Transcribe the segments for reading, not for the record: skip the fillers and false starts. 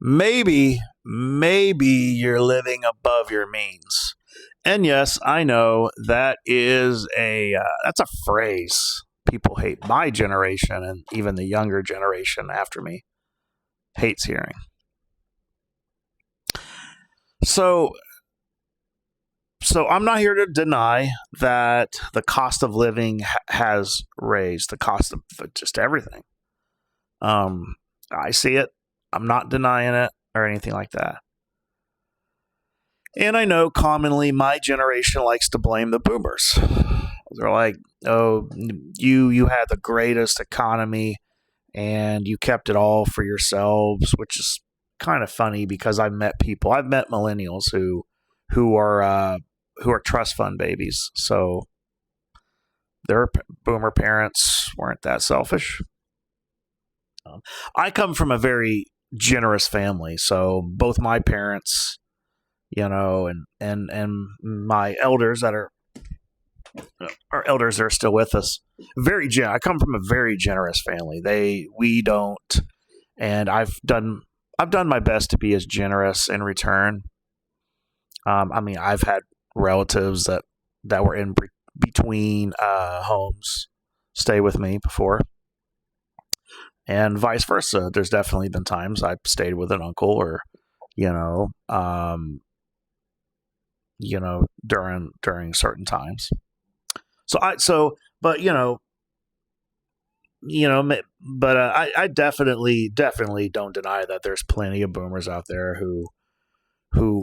maybe you're living above your means. And yes, I know that is that's a phrase people hate. My generation and even the younger generation after me hates hearing. So I'm not here to deny that the cost of living has raised, the cost of just everything. I see it. I'm not denying it or anything like that. And I know commonly my generation likes to blame the boomers. They're like, "Oh, you had the greatest economy and you kept it all for yourselves," which is kind of funny because I've met millennials who are trust fund babies. So their boomer parents weren't that selfish. I come from a very generous family, so both my parents, and my elders that are our elders that are still with us, I come from a very generous family. We don't, and I've done my best to be as generous in return. I've had relatives that were in between homes stay with me before, and vice versa. There's definitely been times I've stayed with an uncle or during certain times. But I definitely don't deny that there's plenty of boomers out there who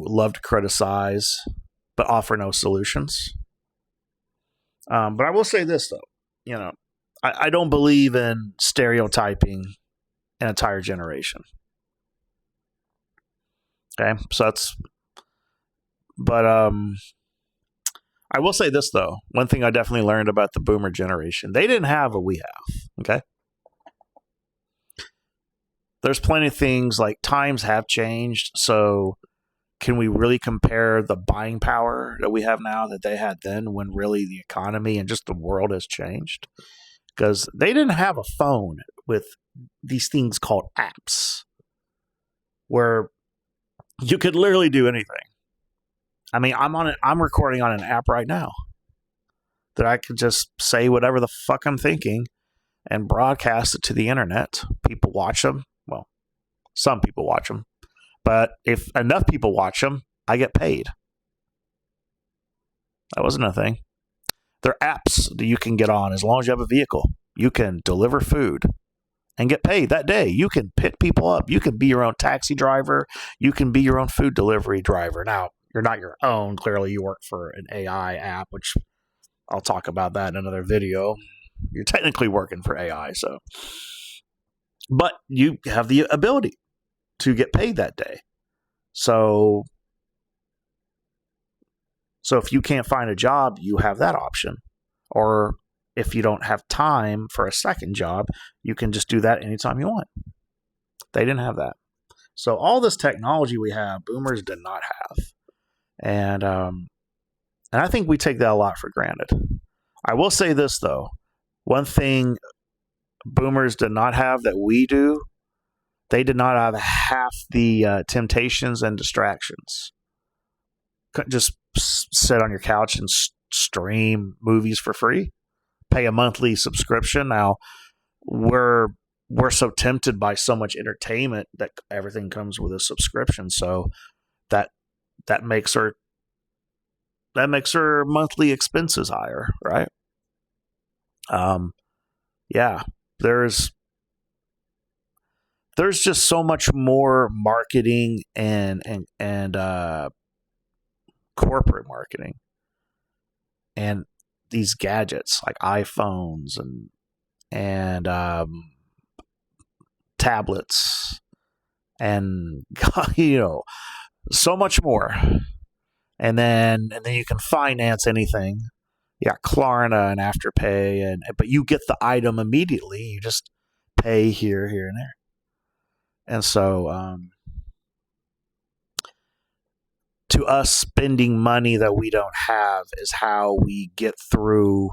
love to criticize but offer no solutions. But I will say this though, I don't believe in stereotyping an entire generation. Okay, but I will say this though. One thing I definitely learned about the boomer generation, they didn't have what we have. Okay. There's plenty of things like times have changed. So can we really compare the buying power that we have now that they had then when really the economy and just the world has changed? Because they didn't have a phone with these things called apps where you could literally do anything. I mean, I'm recording on an app right now that I could just say whatever the fuck I'm thinking and broadcast it to the internet. People watch them. Well, some people watch them. But if enough people watch them, I get paid. That wasn't a thing. There are apps that you can get on as long as you have a vehicle. You can deliver food and get paid that day. You can pick people up. You can be your own taxi driver. You can be your own food delivery driver. Now, you're not your own. Clearly, you work for an AI app, which I'll talk about that in another video. You're technically working for AI, but you have the ability to get paid that day. So if you can't find a job, you have that option. Or if you don't have time for a second job, you can just do that anytime you want. They didn't have that. So all this technology we have, boomers did not have. And I think we take that a lot for granted. I will say this, though. One thing boomers did not have that we do, they did not have half the temptations and distractions. Couldn't just sit on your couch and stream movies for free. Pay a monthly subscription. Now, we're so tempted by so much entertainment that everything comes with a subscription. So that makes our monthly expenses higher, right? Yeah, there's just so much more marketing and corporate marketing and these gadgets like iPhones and tablets and so much more. And then you can finance anything. You got Klarna and Afterpay, but you get the item immediately. You just pay here, and there. And so to us, spending money that we don't have is how we get through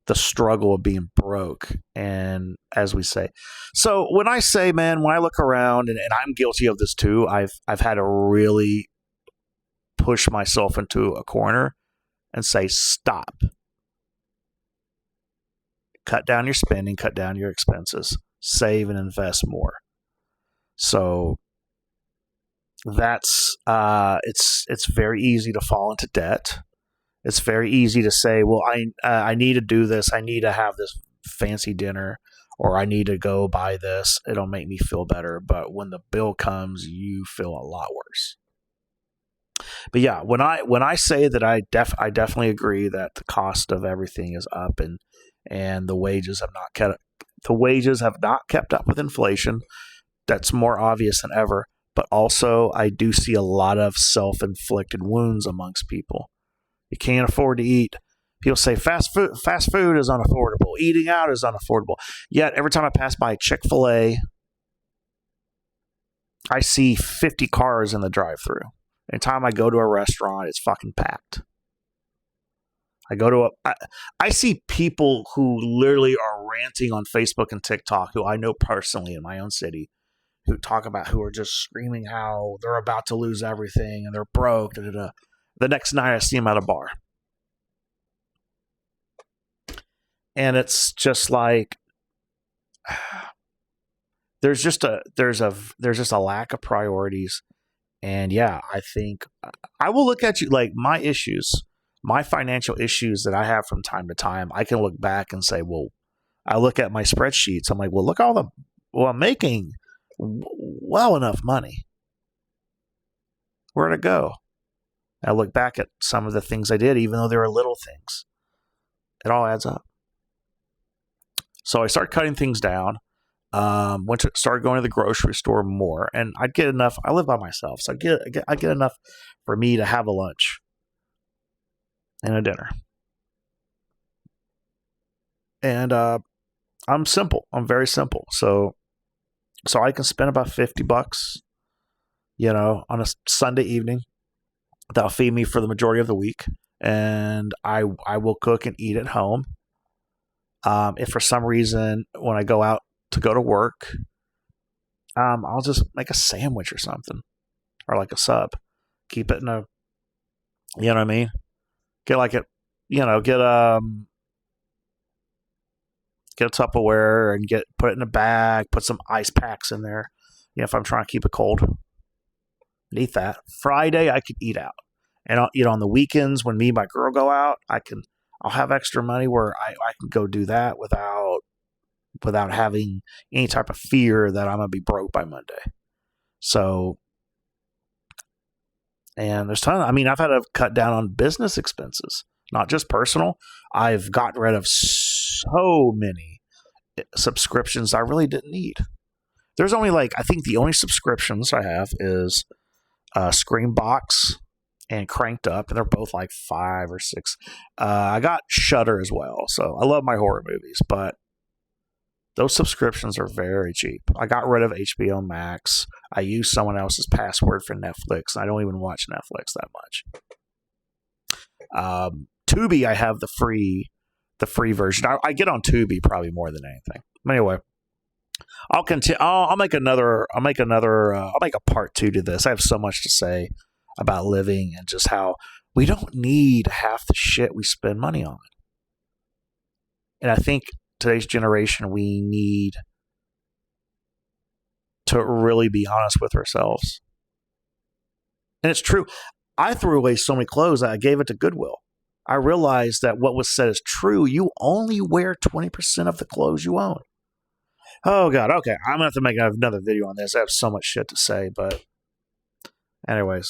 the struggle of being broke. And as we say, so when I say, man, when I look around, and I'm guilty of this too, I've had to really push myself into a corner and say, stop. Cut down your spending, cut down your expenses, save and invest more. So that's it's very easy to fall into debt. It's very easy to say, well, I need to do this. I need to have this fancy dinner, or I need to go buy this. It'll make me feel better. But when the bill comes, you feel a lot worse. But yeah, when I say that I definitely agree that the cost of everything is up, and the wages have not kept up with inflation. That's more obvious than ever. But also, I do see a lot of self-inflicted wounds amongst people. You can't afford to eat. People say fast food is unaffordable. Eating out is unaffordable. Yet every time I pass by Chick-fil-A, I see 50 cars in the drive-thru. Every time I go to a restaurant, it's fucking packed. I see people who literally are ranting on Facebook and TikTok, who I know personally in my own city, who are just screaming how they're about to lose everything and they're broke. Da, da, da. The next night I see them at a bar. And it's just like, there's just a lack of priorities. And yeah, I think I will look at you like my financial issues that I have from time to time. I can look back and say, well, I look at my spreadsheets. I'm like, well, look I'm making well enough money. Where'd it go? I look back at some of the things I did, even though they were little things. It all adds up. So I started cutting things down. Started going to the grocery store more, and I'd get enough. I live by myself, so I get enough for me to have a lunch and a dinner. And I'm simple. I'm very simple. So I can spend about $50, on a Sunday evening. That'll feed me for the majority of the week, and I will cook and eat at home. If for some reason when I go out to go to work, I'll just make a sandwich or something, or like a sub. Keep it in a, you know what I mean? Get a Tupperware and put it in a bag. Put some ice packs in there. If I'm trying to keep it cold, and eat that. Friday I could eat out, and on the weekends when me and my girl go out, I'll have extra money where I can go do that without having any type of fear that I'm gonna be broke by Monday. So, and there's I've had to cut down on business expenses, not just personal. I've gotten rid of so many subscriptions I really didn't need. There's only I think the only subscriptions I have is Screambox and Cranked Up, and they're both like 5 or 6. I got Shudder as well, so I love my horror movies, but those subscriptions are very cheap. I got rid of HBO Max. I use someone else's password for Netflix. I don't even watch Netflix that much. Tubi, I have the free version. I get on Tubi probably more than anything. But anyway, I'll continue. I'll make a part 2 to this. I have so much to say about living and just how we don't need half the shit we spend money on. And I think today's generation, we need to really be honest with ourselves. And it's true. I threw away so many clothes that I gave it to Goodwill. I realized that what was said is true. You only wear 20% of the clothes you own. Oh, God. Okay. I'm going to have to make another video on this. I have so much shit to say. But anyways,